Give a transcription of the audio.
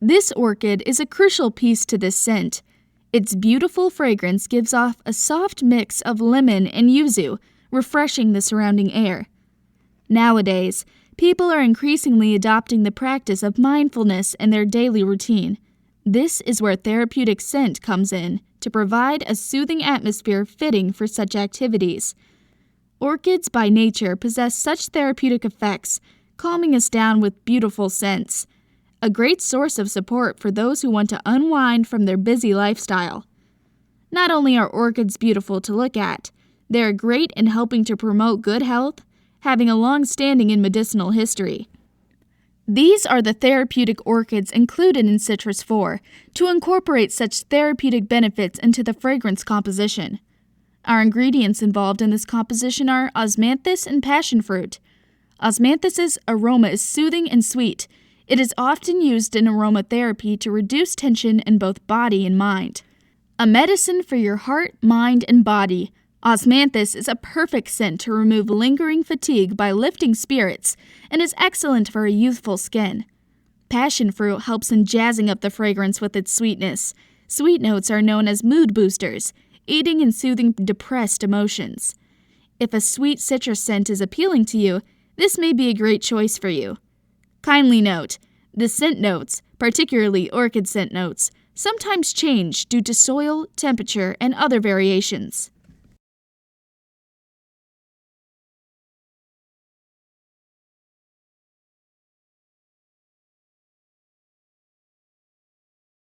This orchid is a crucial piece to this scent. Its beautiful fragrance gives off a soft mix of lemon and yuzu, refreshing the surrounding air. Nowadays, people are increasingly adopting the practice of mindfulness in their daily routine. This is where therapeutic scent comes in, to provide a soothing atmosphere fitting for such activities. Orchids by nature possess such therapeutic effects, calming us down with beautiful scents. A great source of support for those who want to unwind from their busy lifestyle. Not only are orchids beautiful to look at, they are great in helping to promote good health, having a long standing in medicinal history. These are the therapeutic orchids included in Citrus 4 to incorporate such therapeutic benefits into the fragrance composition. Our ingredients involved in this composition are osmanthus and passion fruit. Osmanthus's aroma is soothing and sweet. It is often used in aromatherapy to reduce tension in both body and mind. A medicine for your heart, mind, and body, osmanthus is a perfect scent to remove lingering fatigue by lifting spirits and is excellent for a youthful skin. Passion fruit helps in jazzing up the fragrance with its sweetness. Sweet notes are known as mood boosters, aiding in soothing depressed emotions. If a sweet citrus scent is appealing to you, this may be a great choice for you. Kindly note, the scent notes, particularly orchid scent notes, sometimes change due to soil, temperature, and other variations.